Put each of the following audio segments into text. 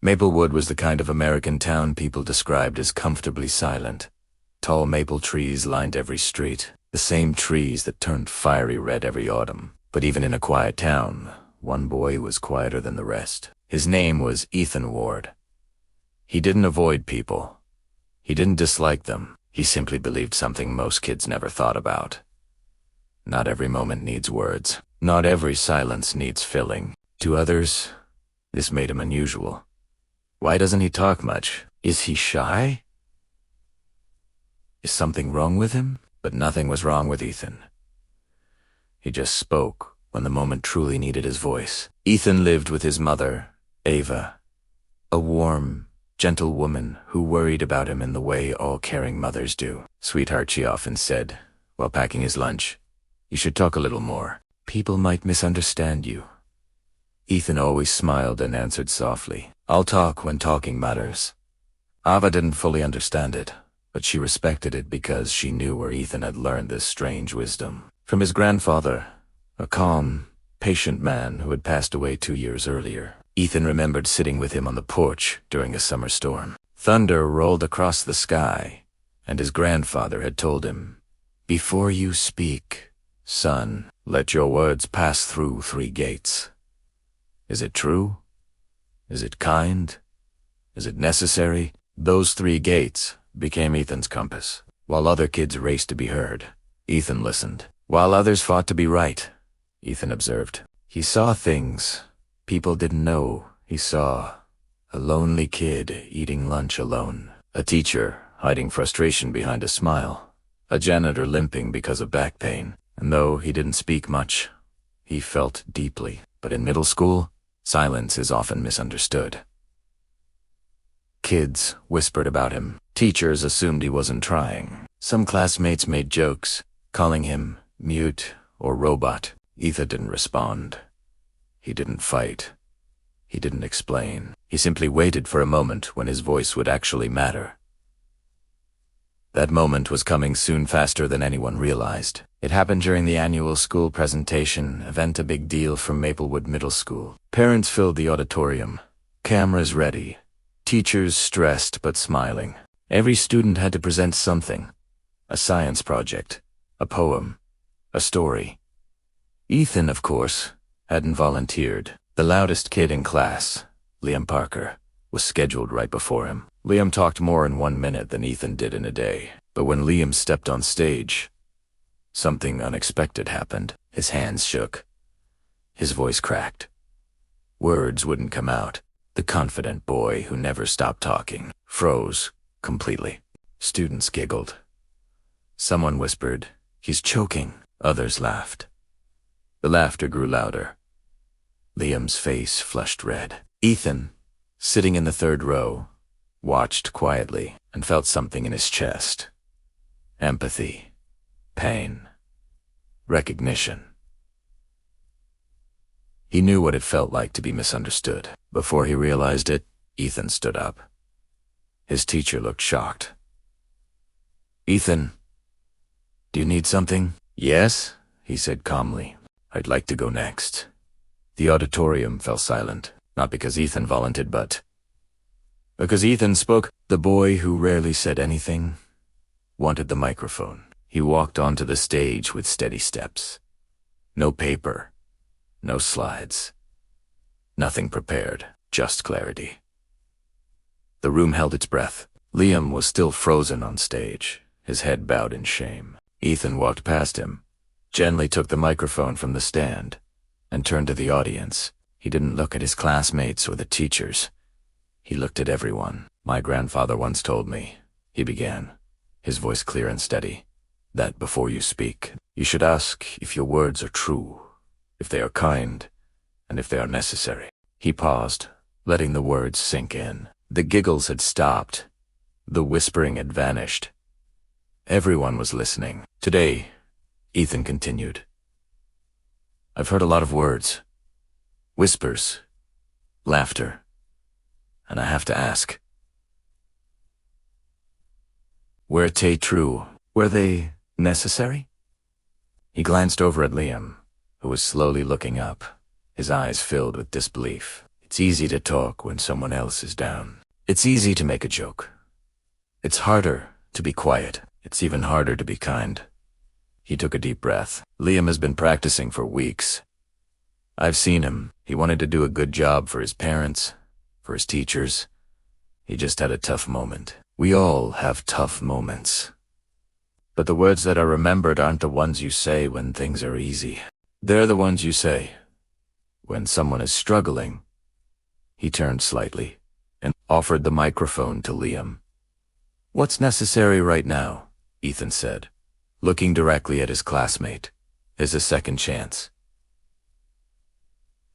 Maplewood was the kind of American town people described as comfortably silent. Tall maple trees lined every street, the same trees that turned fiery red every autumn. But even in a quiet town, one boy was quieter than the rest. His name was Ethan Ward. He didn't avoid people. He didn't dislike them. He simply believed something most kids never thought about. Not every moment needs words. Not every silence needs filling. To others, this made him unusual. Why doesn't he talk much? Is he shy? Is something wrong with him? But nothing was wrong with Ethan. He just spoke when the moment truly needed his voice. Ethan lived with his mother, Ava, a warm, gentle woman who worried about him in the way all caring mothers do. "Sweetheart," she often said, while packing his lunch, "you should talk a little more. People might misunderstand you." Ethan always smiled and answered softly, "I'll talk when talking matters." Ava didn't fully understand it, but she respected it because she knew where Ethan had learned this strange wisdom. From his grandfather, a calm, patient man who had passed away 2 years earlier. Ethan remembered sitting with him on the porch during a summer storm. Thunder rolled across the sky, and his grandfather had told him, "Before you speak, son, let your words pass through 3 gates. Is it true? Is it kind? Is it necessary?" Those 3 gates became Ethan's compass. While other kids raced to be heard, Ethan listened. While others fought to be right, Ethan observed. He saw things people didn't know. He saw a lonely kid eating lunch alone, a teacher hiding frustration behind a smile, a janitor limping because of back pain. And though he didn't speak much, he felt deeply. But in middle school, silence is often misunderstood. Kids whispered about him. Teachers assumed he wasn't trying. Some classmates made jokes, calling him mute or robot. Ethan didn't respond. He didn't fight. He didn't explain. He simply waited for a moment when his voice would actually matter. That moment was coming soon, faster than anyone realized. It happened during the annual school presentation event, a big deal for Maplewood Middle School. Parents filled the auditorium, cameras ready, teachers stressed but smiling. Every student had to present something: a science project, a poem, a story. Ethan, of course, hadn't volunteered. The loudest kid in class, Liam Parker, was scheduled right before him. Liam talked more in 1 minute than Ethan did in a day. But when Liam stepped on stage, something unexpected happened. His hands shook. His voice cracked. Words wouldn't come out. The confident boy who never stopped talking froze completely. Students giggled. Someone whispered, "He's choking." Others laughed. The laughter grew louder. Liam's face flushed red. Ethan, sitting in the 3rd row, watched quietly and felt something in his chest. Empathy, pain, recognition. He knew what it felt like to be misunderstood. Before he realized it, Ethan stood up. His teacher looked shocked. "Ethan, do you need something?" "Yes," he said calmly. "I'd like to go next." The auditorium fell silent, not because Ethan volunteered, but because Ethan spoke. The boy who rarely said anything wanted the microphone. He walked onto the stage with steady steps. No paper, no slides, nothing prepared, just clarity. The room held its breath. Liam was still frozen on stage, his head bowed in shame. Ethan walked past him, gently took the microphone from the stand, and turned to the audience. He didn't look at his classmates or the teachers. He looked at everyone. "My grandfather once told me," he began, his voice clear and steady, "that before you speak, you should ask if your words are true, if they are kind, and if they are necessary." He paused, letting the words sink in. The giggles had stopped. The whispering had vanished. Everyone was listening. "Today," Ethan continued, "I've heard a lot of words, whispers, laughter, and I have to ask, were they true? Were they necessary?" He glanced over at Liam, who was slowly looking up, his eyes filled with disbelief. It's easy to talk when someone else is down. It's easy to make a joke. It's harder to be quiet. It's even harder to be kind. He took a deep breath. Liam has been practicing for weeks. I've seen him. He wanted to do a good job for his parents, for his teachers. He just had a tough moment. We all have tough moments. But the words that are remembered aren't the ones you say when things are easy. They're the ones you say when someone is struggling. He turned slightly and offered the microphone to Liam. What's necessary right now, Ethan said, looking directly at his classmate, is a second chance.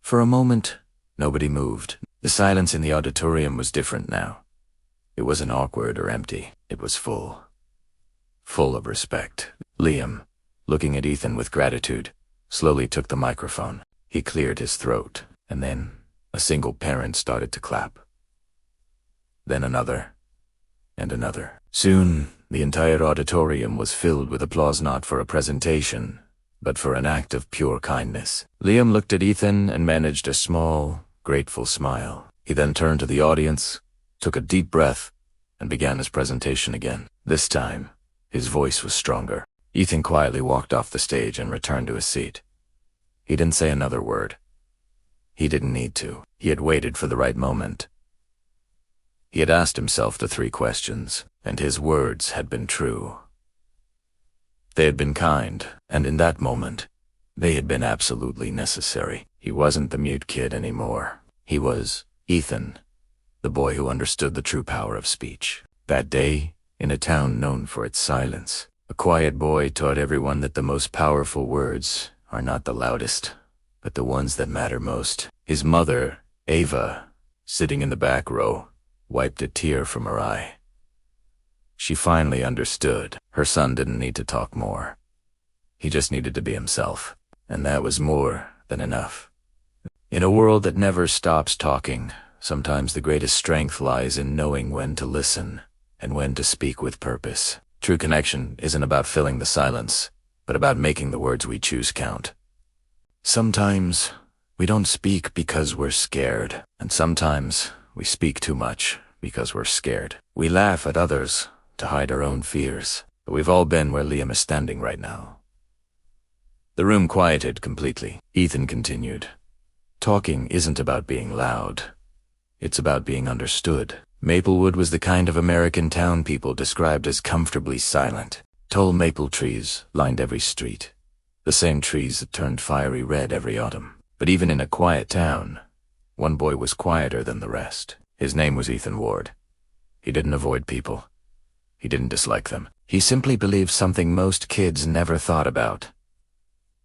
For a moment, nobody moved. The silence in the auditorium was different now. It wasn't awkward or empty. It was full of respect. Liam, looking at Ethan with gratitude, slowly took the microphone. He cleared his throat, and then a single parent started to clap. Then another, and another. Soon, the entire auditorium was filled with applause, not for a presentation, but for an act of pure kindness. Liam looked at Ethan and managed a small, grateful smile. He then turned to the audience, took a deep breath, and began his presentation again. This time, his voice was stronger. Ethan quietly walked off the stage and returned to his seat. He didn't say another word. He didn't need to. He had waited for the right moment. He had asked himself the 3 questions, and his words had been true. They had been kind, and in that moment, they had been absolutely necessary. He wasn't the mute kid anymore. He was Ethan, the boy who understood the true power of speech. That day, in a town known for its silence, a quiet boy taught everyone that the most powerful words are not the loudest, but the ones that matter most. His mother, Ava, sitting in the back row, wiped a tear from her eye. She finally understood. Her son didn't need to talk more. He just needed to be himself, and that was more than enough. In a world that never stops talking, sometimes the greatest strength lies in knowing when to listen and when to speak with purpose. True connection isn't about filling the silence, but about making the words we choose count. Sometimes we don't speak because we're scared, and sometimes we speak too much because we're scared. We laugh at others to hide our own fears, but we've all been where Liam is standing right now. The room quieted completely. Ethan continued. Talking isn't about being loud. It's about being understood. Maplewood was the kind of American town people described as comfortably silent. Tall maple trees lined every street, the same trees that turned fiery red every autumn. But even in a quiet town, one boy was quieter than the rest. His name was Ethan Ward. He didn't avoid people. He didn't dislike them. He simply believed something most kids never thought about.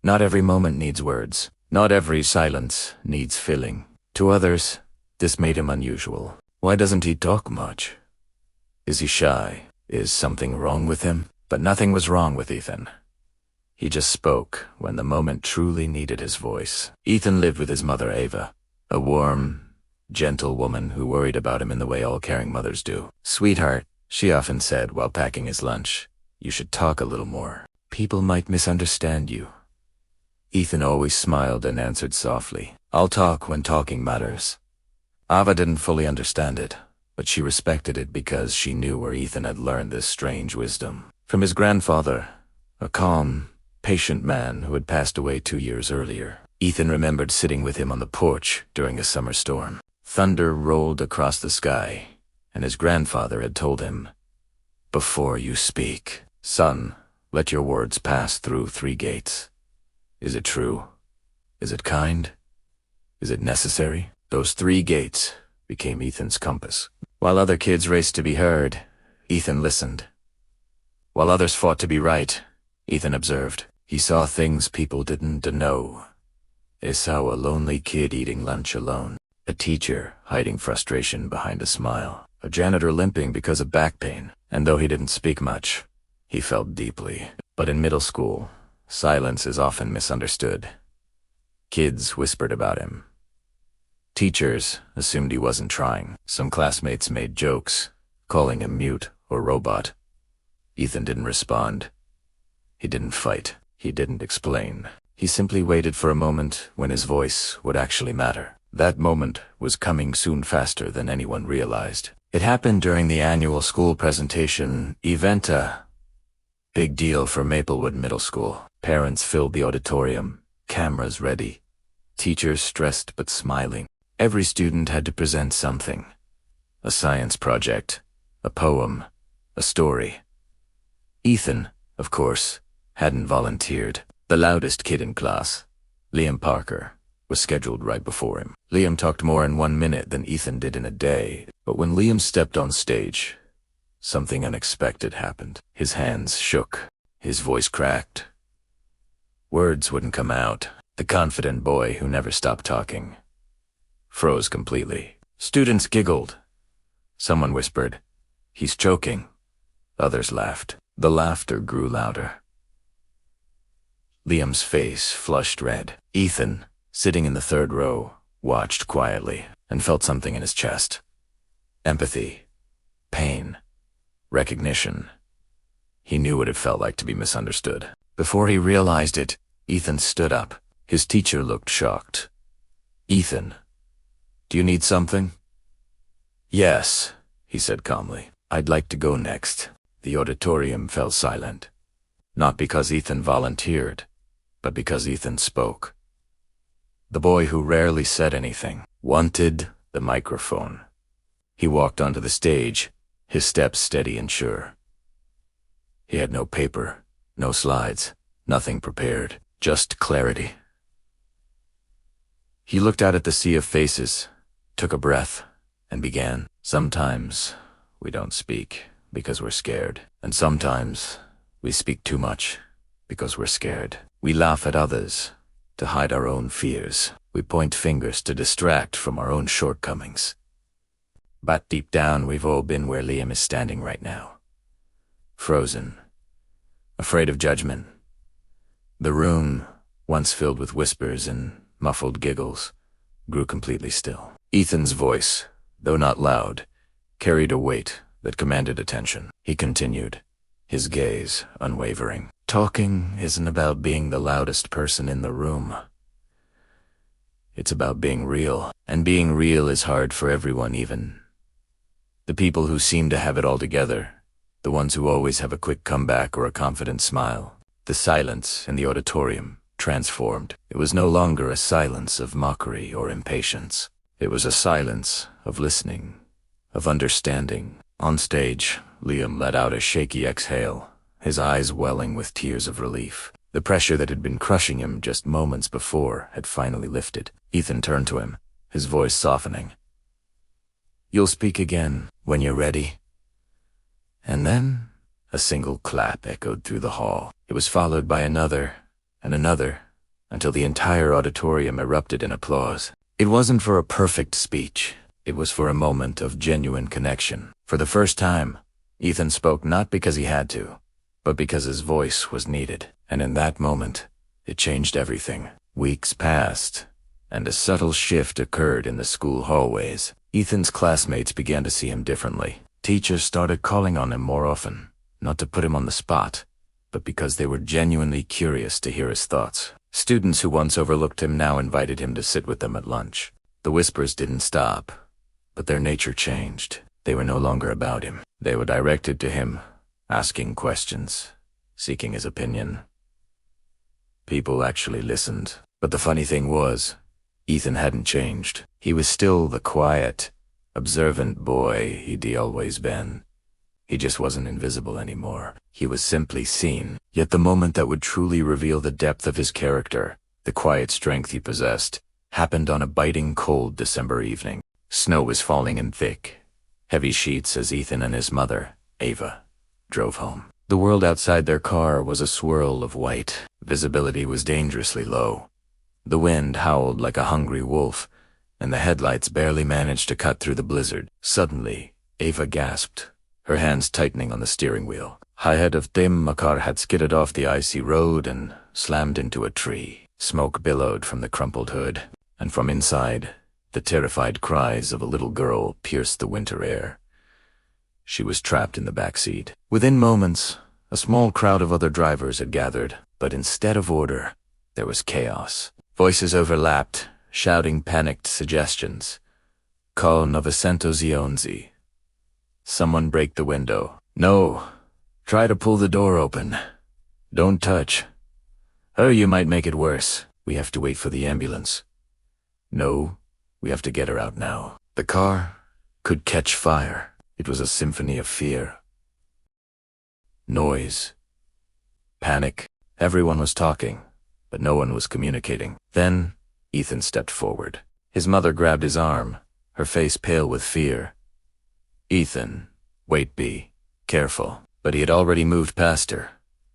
Not every moment needs words. Not every silence needs filling. To others, this made him unusual. Why doesn't he talk much? Is he shy? Is something wrong with him? But nothing was wrong with Ethan. He just spoke when the moment truly needed his voice. Ethan lived with his mother, Ava, a warm, gentle woman who worried about him in the way all caring mothers do. "Sweetheart," she often said while packing his lunch, "you should talk a little more. People might misunderstand you." Ethan always smiled and answered softly, "I'll talk when talking matters." Ava didn't fully understand it, but she respected it because she knew where Ethan had learned this strange wisdom. From his grandfather, a calm, patient man who had passed away 2 years earlier. Ethan remembered sitting with him on the porch during a summer storm. Thunder rolled across the sky, and his grandfather had told him, "Before you speak, son, let your words pass through 3 gates. Is it true? Is it kind? Is it necessary?" Those 3 gates became Ethan's compass. While other kids raced to be heard, Ethan listened. While others fought to be right, Ethan observed. He saw things people didn't know. They saw a lonely kid eating lunch alone, a teacher hiding frustration behind a smile, a janitor limping because of back pain, and though he didn't speak much, he felt deeply. But in middle school, silence is often misunderstood. Kids whispered about him. Teachers assumed he wasn't trying. Some classmates made jokes, calling him mute or robot. Ethan didn't respond. He didn't fight. He didn't explain. He simply waited for a moment when his voice would actually matter. That moment was coming soon faster than anyone realized. It happened during the annual school presentation event, a big deal for Maplewood Middle School. Parents filled the auditorium, cameras ready, teachers stressed but smiling. Every student had to present something. A science project, a poem, a story. Ethan, of course, hadn't volunteered. The loudest kid in class, Liam Parker, was scheduled right before him. Liam talked more in 1 minute than Ethan did in a day, but when Liam stepped on stage, something unexpected happened. His hands shook, his voice cracked. Words wouldn't come out. The confident boy who never stopped talking froze completely. Students giggled. Someone whispered, "He's choking." Others laughed. The laughter grew louder. Liam's face flushed red. Ethan, sitting in the third row, watched quietly and felt something in his chest. Empathy, pain, recognition. He knew what it felt like to be misunderstood. Before he realized it, Ethan stood up. His teacher looked shocked. "Ethan, do you need something?" "Yes," he said calmly. "I'd like to go next." The auditorium fell silent. Not because Ethan volunteered, but because Ethan spoke. The boy who rarely said anything wanted the microphone. He walked onto the stage, his steps steady and sure. He had no paper, no slides, nothing prepared, just clarity. He looked out at the sea of faces, took a breath, and began. Sometimes we don't speak because we're scared, and sometimes we speak too much because we're scared. We laugh at others to hide our own fears. We point fingers to distract from our own shortcomings. But deep down, we've all been where Liam is standing right now. Frozen, afraid of judgment. The room, once filled with whispers and muffled giggles, grew completely still. Ethan's voice, though not loud, carried a weight that commanded attention. He continued, his gaze unwavering. Talking isn't about being the loudest person in the room. It's about being real, and being real is hard for everyone, even the people who seem to have it all together, the ones who always have a quick comeback or a confident smile. The silence in the auditorium transformed. It was no longer a silence of mockery or impatience. It was a silence of listening, of understanding. On stage, Liam let out a shaky exhale, his eyes welling with tears of relief. The pressure that had been crushing him just moments before had finally lifted. Ethan turned to him, his voice softening. "You'll speak again when you're ready." And then a single clap echoed through the hall. It was followed by another and another, until the entire auditorium erupted in applause. It wasn't for a perfect speech. It was for a moment of genuine connection. For the first time, Ethan spoke not because he had to, but because his voice was needed. And in that moment, it changed everything. Weeks passed, and a subtle shift occurred in the school hallways. Ethan's classmates began to see him differently. Teachers started calling on him more often, not to put him on the spot, but because they were genuinely curious to hear his thoughts. Students who once overlooked him now invited him to sit with them at lunch. The whispers didn't stop, but their nature changed. They were no longer about him. They were directed to him, asking questions, seeking his opinion. People actually listened. But the funny thing was, Ethan hadn't changed. He was still the quiet, observant boy he'd always been. He just wasn't invisible anymore. He was simply seen. Yet the moment that would truly reveal the depth of his character, the quiet strength he possessed, happened on a biting cold December evening. Snow was falling in thick, heavy sheets as Ethan and his mother, Ava, drove home. The world outside their car was a swirl of white. Visibility was dangerously low. The wind howled like a hungry wolf, and the headlights barely managed to cut through the blizzard. Suddenly, Ava gasped, her hands tightening on the steering wheel. Ahead of them, a car had skidded off the icy road and slammed into a tree. Smoke billowed from the crumpled hood, and from inside, the terrified cries of a little girl pierced the winter air. She was trapped in the back seat. Within moments, a small crowd of other drivers had gathered, but instead of order, there was chaos. Voices overlapped, shouting panicked suggestions. Call 911. Someone break the window. No. Try to pull the door open. Don't touch. Or you might make it worse. We have to wait for the ambulance. No, we have to get her out now. The car could catch fire. It was a symphony of fear. Noise. Panic. Everyone was talking, but no one was communicating. Then, Ethan stepped forward. His mother grabbed his arm, her face pale with fear. Ethan, wait, be careful. But he had already moved past her.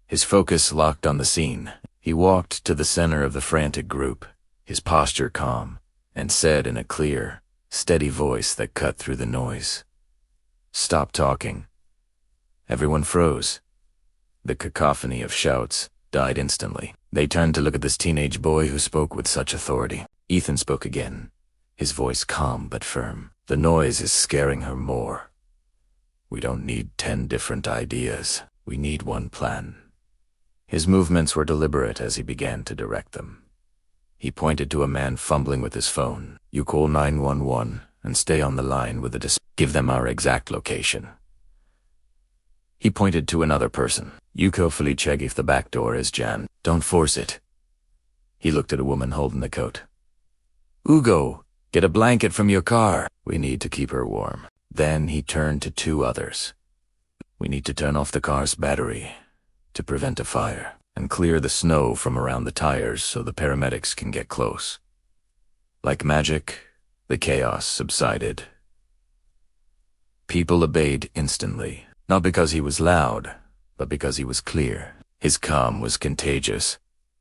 His focus locked on the scene. He walked to the center of the frantic group, his posture calm, and said in a clear, steady voice that cut through the noise, "Stop talking." Everyone froze. The cacophony of shouts died instantly. They turned to look at this teenage boy who spoke with such authority. Ethan spoke again, his voice calm but firm. "The noise is scaring her more. We don't need 10 different ideas. We need one plan." His movements were deliberate as he began to direct them. He pointed to a man fumbling with his phone. "You call 911 and stay on the line with the give them our exact location." He pointed to another person. "You carefully check if the back door is jammed. Don't force it." He looked at a woman holding the coat. "Ugo, get a blanket from your car. We need to keep her warm." Then he turned to 2 others. "We need to turn off the car's battery to prevent a fire and clear the snow from around the tires so the paramedics can get close." Like magic, the chaos subsided. People obeyed instantly, not because he was loud, but because he was clear. His calm was contagious,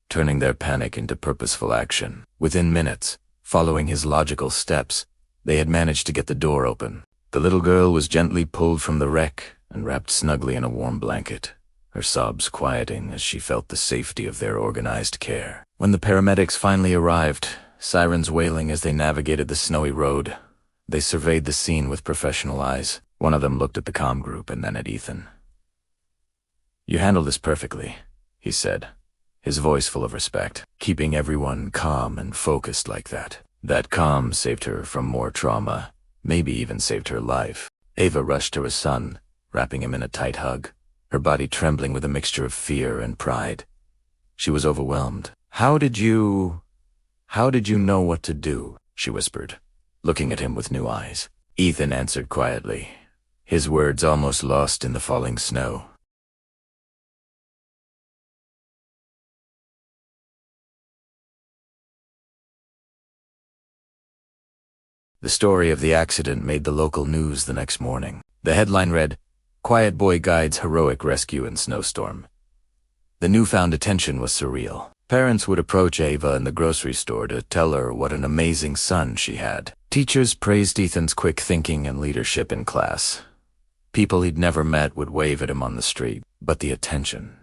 turning their panic into purposeful action. Within minutes, following his logical steps, they had managed to get the door open. The little girl was gently pulled from the wreck and wrapped snugly in a warm blanket, her sobs quieting as she felt the safety of their organized care. When the paramedics finally arrived, sirens wailing as they navigated the snowy road, they surveyed the scene with professional eyes. One of them looked at the comm group and then at Ethan. "You handled this perfectly," he said, his voice full of respect, keeping everyone calm and focused like that. That calm saved her from more trauma, maybe even saved her life. Ava rushed to her son, wrapping him in a tight hug, her body trembling with a mixture of fear and pride. She was overwhelmed. How did you know what to do?" she whispered, looking at him with new eyes. Ethan answered quietly, his words almost lost in the falling snow. The story of the accident made the local news the next morning. The headline read, "Quiet Boy Guides Heroic Rescue in Snowstorm." The newfound attention was surreal. Parents would approach Ava in the grocery store to tell her what an amazing son she had. Teachers praised Ethan's quick thinking and leadership in class. People he'd never met would wave at him on the street. But the attention,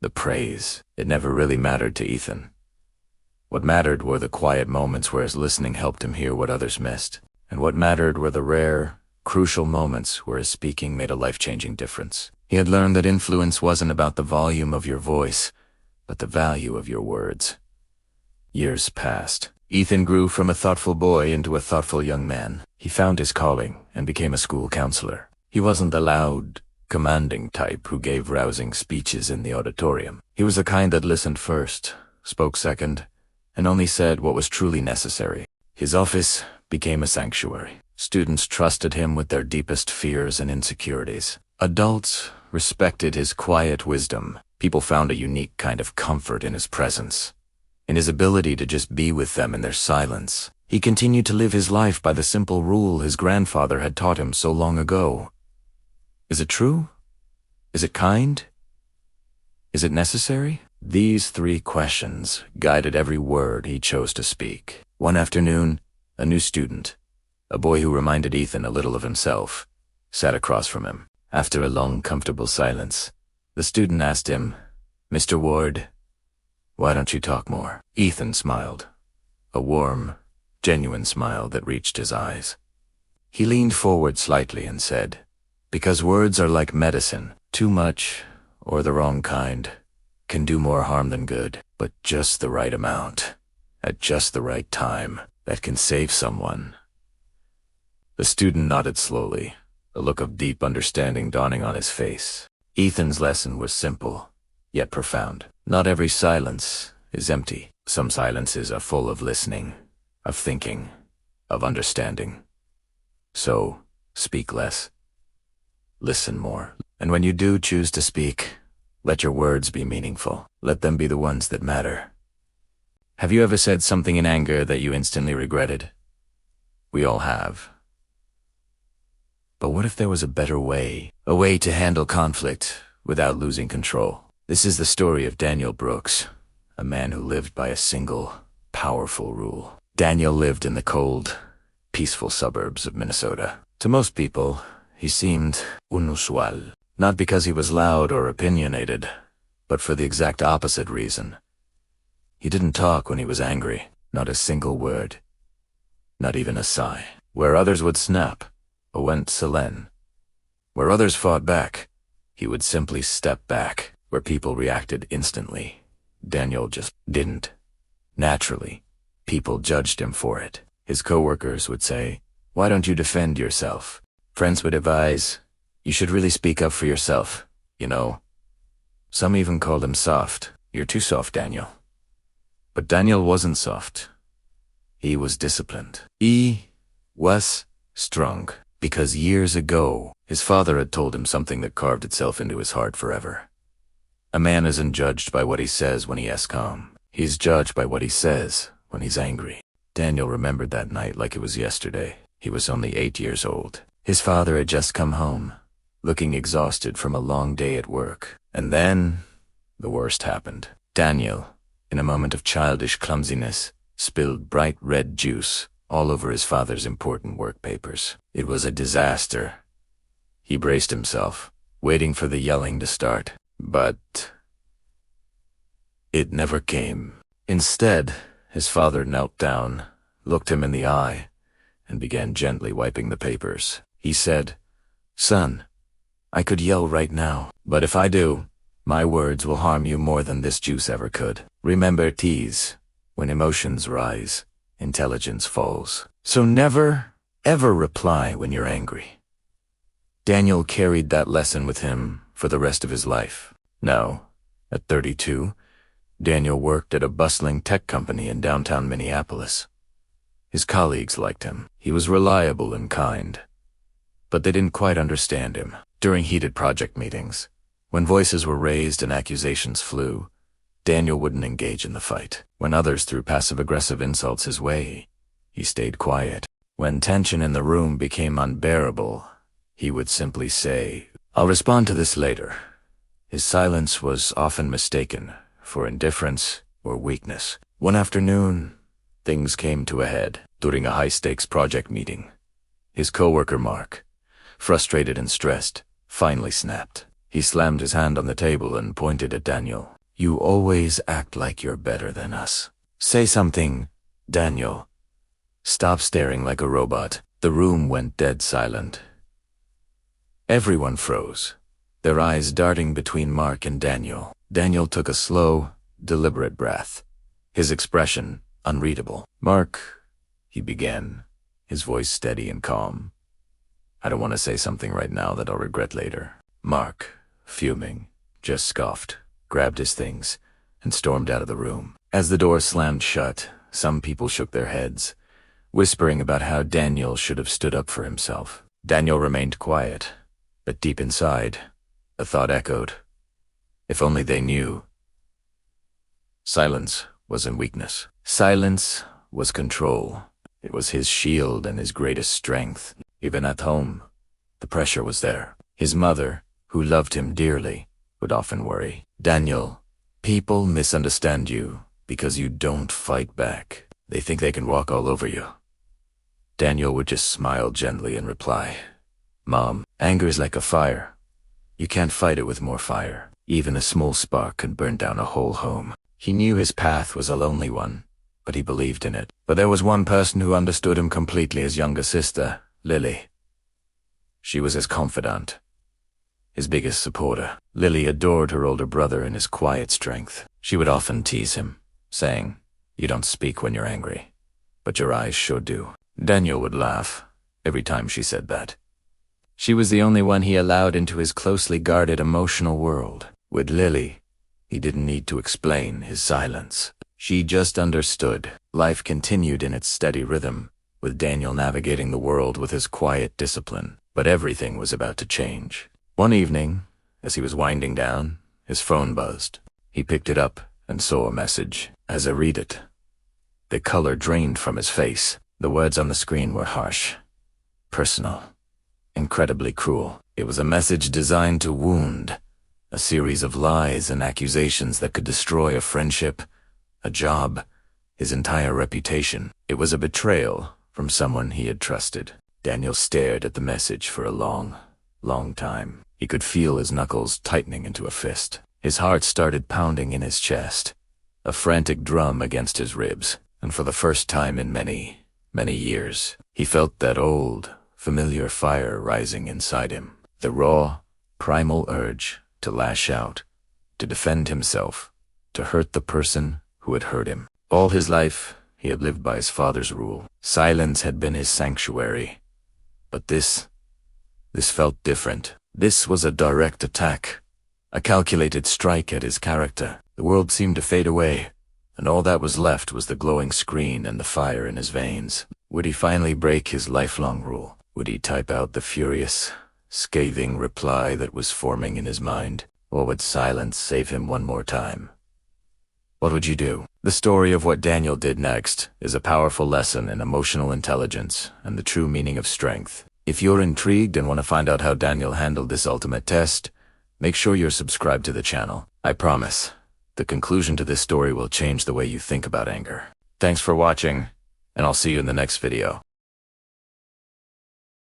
the praise, it never really mattered to Ethan. What mattered were the quiet moments where his listening helped him hear what others missed. And what mattered were the rare, crucial moments where his speaking made a life-changing difference. He had learned that influence wasn't about the volume of your voice, but the value of your words. Years passed. Ethan grew from a thoughtful boy into a thoughtful young man. He found his calling and became a school counselor. He wasn't the loud, commanding type who gave rousing speeches in the auditorium. He was the kind that listened first, spoke second, and only said what was truly necessary. His office became a sanctuary. Students trusted him with their deepest fears and insecurities. Adults respected his quiet wisdom. People found a unique kind of comfort in his presence, in his ability to just be with them in their silence. He continued to live his life by the simple rule his grandfather had taught him so long ago. Is it true? Is it kind? Is it necessary? These 3 questions guided every word he chose to speak. One afternoon, a new student, a boy who reminded Ethan a little of himself, sat across from him. After a long, comfortable silence, the student asked him, "Mr. Ward, why don't you talk more?" Ethan smiled, a warm, genuine smile that reached his eyes. He leaned forward slightly and said, "Because words are like medicine. Too much, or the wrong kind, can do more harm than good, but just the right amount, at just the right time, that can save someone. The student nodded slowly, a look of deep understanding dawning on his face. Ethan's lesson was simple, yet profound. Not every silence is empty. Some silences are full of listening, of thinking, of understanding. So, speak less. Listen more. And when you do choose to speak, let your words be meaningful. Let them be the ones that matter. Have you ever said something in anger that you instantly regretted? We all have. But what if there was a better way? A way to handle conflict without losing control? This is the story of Daniel Brooks, a man who lived by a single, powerful rule. Daniel lived in the cold, peaceful suburbs of Minnesota. To most people, he seemed unusual, not because he was loud or opinionated, but for the exact opposite reason. He didn't talk when he was angry, not a single word, not even a sigh. Where others would snap, went Selene. Where others fought back, he would simply step back. Where people reacted instantly, Daniel just didn't. Naturally, people judged him for it. His coworkers would say, "Why don't you defend yourself?" Friends would advise, "You should really speak up for yourself, you know." Some even called him soft. "You're too soft, Daniel." But Daniel wasn't soft. He was disciplined. He was strong. Because years ago, his father had told him something that carved itself into his heart forever. A man isn't judged by what he says when he is calm. He's judged by what he says when he's angry. Daniel remembered that night like it was yesterday. He was only 8 years old. His father had just come home, looking exhausted from a long day at work. And then, the worst happened. Daniel, in a moment of childish clumsiness, spilled bright red juice all over his father's important work papers. It was a disaster. He braced himself, waiting for the yelling to start. But it never came. Instead, his father knelt down, looked him in the eye, and began gently wiping the papers. He said, "Son, I could yell right now, but if I do, my words will harm you more than this juice ever could. Remember, tease, when emotions rise, intelligence falls. So never, ever reply when you're angry." Daniel carried that lesson with him for the rest of his life. Now, at 32, Daniel worked at a bustling tech company in downtown Minneapolis. His colleagues liked him. He was reliable and kind. But they didn't quite understand him. During heated project meetings, when voices were raised and accusations flew, Daniel wouldn't engage in the fight. When others threw passive-aggressive insults his way, he stayed quiet. When tension in the room became unbearable, he would simply say, "I'll respond to this later." His silence was often mistaken for indifference or weakness. One afternoon, things came to a head during a high-stakes project meeting. His coworker Mark, frustrated and stressed, finally snapped. He slammed his hand on the table and pointed at Daniel. "You always act like you're better than us. Say something, Daniel. Stop staring like a robot." The room went dead silent. Everyone froze, their eyes darting between Mark and Daniel. Daniel took a slow, deliberate breath, his expression unreadable. "Mark," he began, his voice steady and calm. "I don't want to say something right now that I'll regret later." Mark, fuming, just scoffed, grabbed his things, and stormed out of the room. As the door slammed shut, some people shook their heads, whispering about how Daniel should have stood up for himself. Daniel remained quiet, but deep inside, a thought echoed. If only they knew. Silence wasn't weakness. Silence was control. It was his shield and his greatest strength. Even at home, the pressure was there. His mother, who loved him dearly, would often worry. "Daniel, people misunderstand you because you don't fight back. They think they can walk all over you." Daniel would just smile gently and reply, "Mom, anger is like a fire. You can't fight it with more fire. Even a small spark can burn down a whole home." He knew his path was a lonely one, but he believed in it. But there was one person who understood him completely, his younger sister, Lily. She was his confidant, his biggest supporter. Lily adored her older brother and his quiet strength. She would often tease him, saying, "You don't speak when you're angry." but your eyes sure do. Daniel would laugh every time she said that. She was the only one he allowed into his closely guarded emotional world. With Lily, he didn't need to explain his silence. She just understood. Life continued in its steady rhythm, with Daniel navigating the world with his quiet discipline. But everything was about to change. One evening, as he was winding down, his phone buzzed. He picked it up and saw a message. As I read it, the color drained from his face. The words on the screen were harsh, personal, incredibly cruel. It was a message designed to wound, a series of lies and accusations that could destroy a friendship, a job, his entire reputation. It was a betrayal from someone he had trusted. Daniel stared at the message for a long, long time. He could feel his knuckles tightening into a fist. His heart started pounding in his chest, a frantic drum against his ribs. And for the first time in many, many years, he felt that old, familiar fire rising inside him. The raw, primal urge to lash out, to defend himself, to hurt the person who had hurt him. All his life, he had lived by his father's rule. Silence had been his sanctuary. But this felt different. This was a direct attack, a calculated strike at his character. The world seemed to fade away, and all that was left was the glowing screen and the fire in his veins. Would he finally break his lifelong rule? Would he type out the furious, scathing reply that was forming in his mind? Or would silence save him one more time? What would you do? The story of what Daniel did next is a powerful lesson in emotional intelligence and the true meaning of strength. If you're intrigued and want to find out how Daniel handled this ultimate test, make sure you're subscribed to the channel. I promise, the conclusion to this story will change the way you think about anger. Thanks for watching, and I'll see you in the next video.